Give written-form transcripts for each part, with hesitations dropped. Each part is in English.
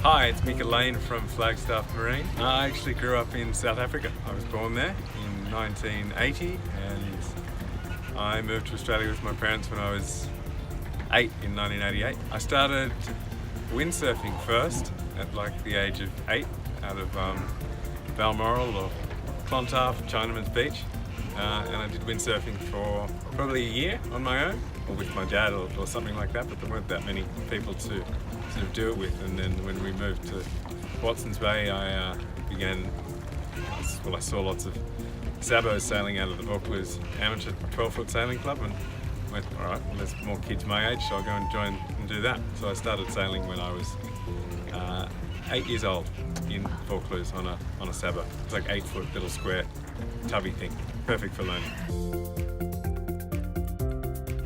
Hi, it's Micah from Flagstaff Marine. I actually grew up in South Africa. I was born there in 1980 and I moved to Australia with my parents when I was 8 in 1988. I started windsurfing first at like the age of 8 out of Balmoral or Clontarf, Chinaman's Beach. And I did windsurfing for probably a year on my own, or with my dad or something like that, but there weren't that many people to sort of do it with. And then when we moved to Watson's Bay, I saw lots of sabos sailing out of the Vaucluse amateur 12-foot sailing club and went, all right, well, there's more kids my age, so I'll go and join and do that. So I started sailing when I was 8 years old in Vaucluse on a sabo. It's like 8-foot little square tubby thing, perfect for learning.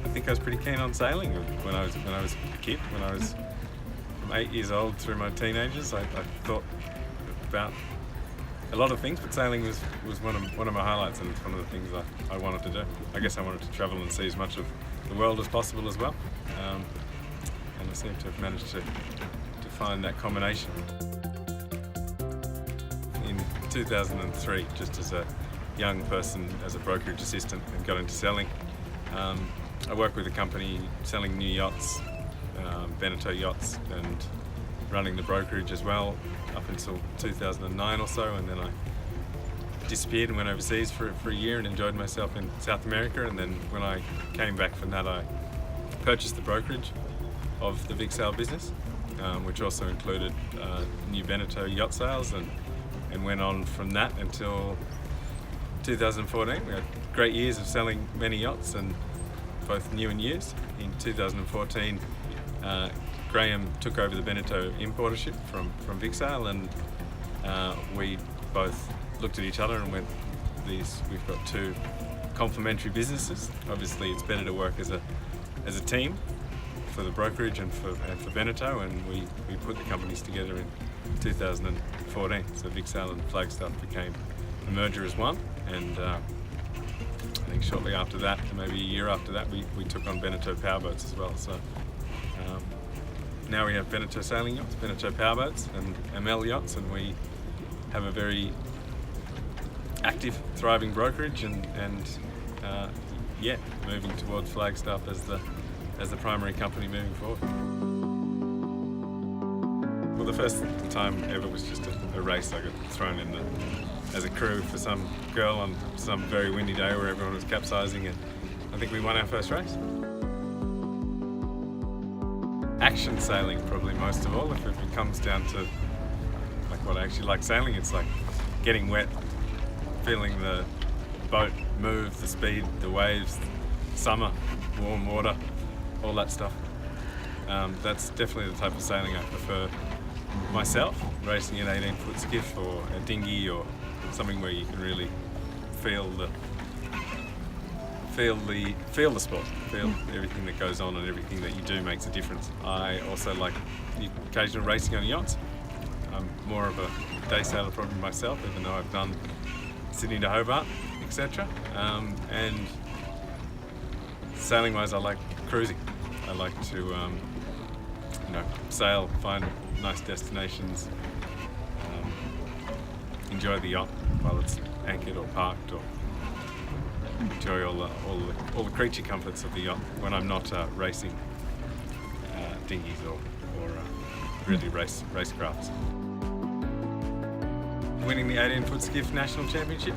I think I was pretty keen on sailing when I was a kid. When I was from 8 years old through my teenagers, I thought about a lot of things, but sailing was one of my highlights, and it's one of the things I wanted to do. I guess I wanted to travel and see as much of the world as possible as well, and I seem to have managed to find that combination. In 2003, just as a young person, as a brokerage assistant, and got into selling. I worked with a company selling new yachts, Beneteau yachts, and running the brokerage as well up until 2009 or so, and then I disappeared and went overseas for a year and enjoyed myself in South America. And then when I came back from that, I purchased the brokerage of the Vic Sail business, which also included new Beneteau yacht sales, and went on from that until 2014. We had great years of selling many yachts, and both new and used. In 2014, Graham took over the Beneteau importership from Vic Sail, and we both looked at each other and went, we've got two complementary businesses. Obviously it's better to work as a team for the brokerage and for Beneteau, and we put the companies together in 2014. So Vic Sail and Flagstaff became a merger as one, and I think shortly after that, maybe a year after that, we took on Beneteau powerboats as well. So now we have Beneteau sailing yachts, Beneteau powerboats, and ML yachts, and we have a very active, thriving brokerage, and moving towards Flagstaff as the primary company moving forward. Well, the first time ever was just a race. I got thrown in as a crew for some girl on some very windy day where everyone was capsizing, and I think we won our first race. Action sailing, probably most of all. If it comes down to like what I actually like sailing, it's like getting wet, feeling the boat move, the speed, the waves, summer, warm water, all that stuff. That's definitely the type of sailing I prefer myself, racing an 18-foot skiff or a dinghy or something where you can really feel the sport, feel everything that goes on, and everything that you do makes a difference. I also like the occasional racing on yachts. I'm more of a day sailor probably myself, even though I've done Sydney to Hobart, etc. And sailing wise, I like cruising. I like to sail, find nice destinations, enjoy the yacht while it's anchored or parked, or enjoy all the creature comforts of the yacht when I'm not racing dinghies or really racecrafts. Winning the 18-foot skiff national championship,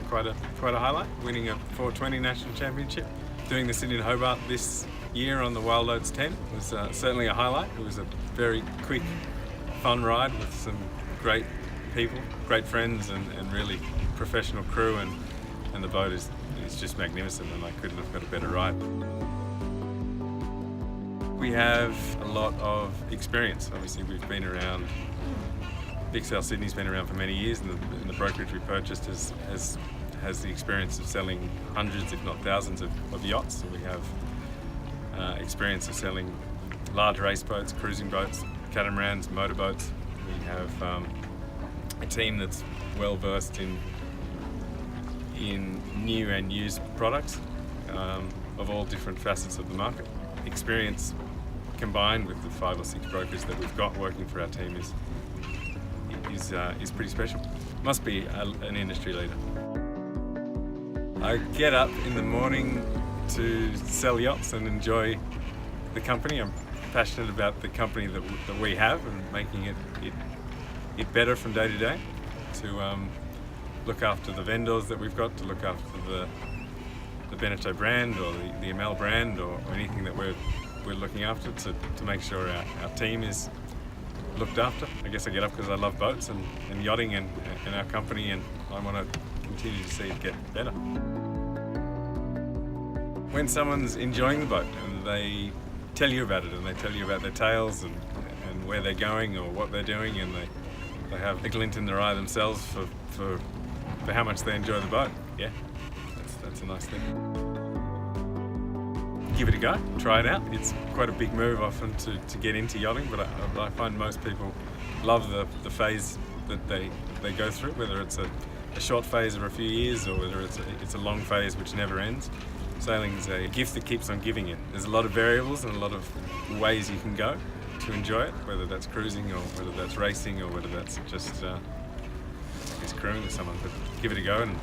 quite a highlight. Winning a 420 national championship. Doing the Sydney to Hobart this year on the Wild Oats 10 was certainly a highlight. It was a very quick, fun ride with some great people, great friends, and really professional crew, and the boat is just magnificent, and I couldn't have got a better ride. We have a lot of experience. Obviously we've been around, Vic Sail Sydney's been around for many years, and the brokerage we purchased has the experience of selling hundreds, if not thousands, of yachts. So we have experience of selling large race boats, cruising boats, catamarans, motorboats. We have a team that's well versed in new and used products of all different facets of the market. Experience combined with the 5 or 6 brokers that we've got working for our team is pretty special. Must be an industry leader. I get up in the morning to sell yachts and enjoy the company. I'm passionate about the company that we have and making it better from day to day. To look after the vendors that we've got, to look after the Beneteau brand or the ML brand or anything that we're looking after, to make sure our team is looked after. I guess I get up because I love boats and yachting and our company, and I want to continue to see it get better. When someone's enjoying the boat and they tell you about it and they tell you about their tales and where they're going or what they're doing, and they have a glint in their eye themselves for how much they enjoy the boat, yeah, that's a nice thing. Give it a go, try it out. It's quite a big move often to get into yachting, but I find most people love the phase that they go through, whether it's a short phase or a few years, or whether it's a long phase which never ends. Sailing is a gift that keeps on giving you. There's a lot of variables and a lot of ways you can go to enjoy it, whether that's cruising or whether that's racing or whether that's just crewing with someone. But give it a go and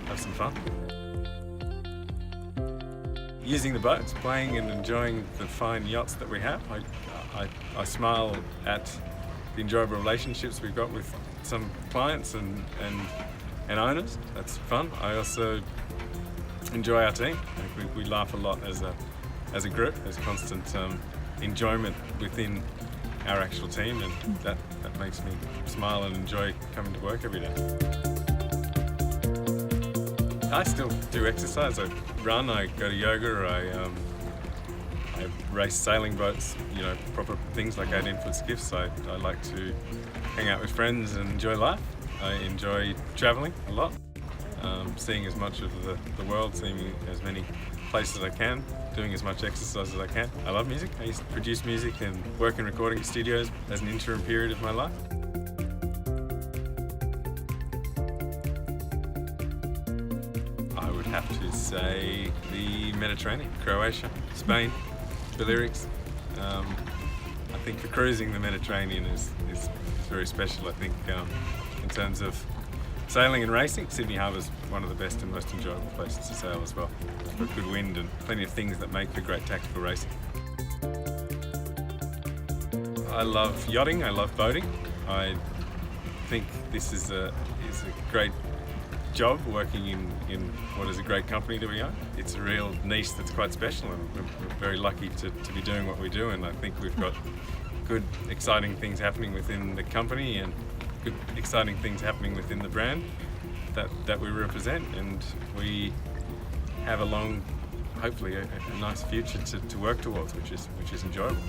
have some fun. Using the boats, playing and enjoying the fine yachts that we have. I smile at the enjoyable relationships we've got with some clients and owners. That's fun. I also enjoy our team. We laugh a lot as a group. There's constant enjoyment within our actual team, and that makes me smile and enjoy coming to work every day. I still do exercise. I run, I go to yoga, I race sailing boats, proper things like 18-foot skiffs. I like to hang out with friends and enjoy life. I enjoy travelling a lot, seeing as much of the world, seeing as many places as I can, doing as much exercise as I can. I love music. I used to produce music and work in recording studios as an interim period of my life. I would have to say the Mediterranean, Croatia, Spain, Balearics. I think for cruising, the Mediterranean is very special. I think in terms of sailing and racing, Sydney Harbour's one of the best and most enjoyable places to sail as well. It's got good wind and plenty of things that make for great tactical racing. I love yachting, I love boating. I think this is a great job working in what is a great company that we own. It's a real niche that's quite special, and we're very lucky to be doing what we do, and I think we've got good, exciting things happening within the company and good, exciting things happening within the brand that we represent, and we have hopefully a nice future to work towards, which is enjoyable.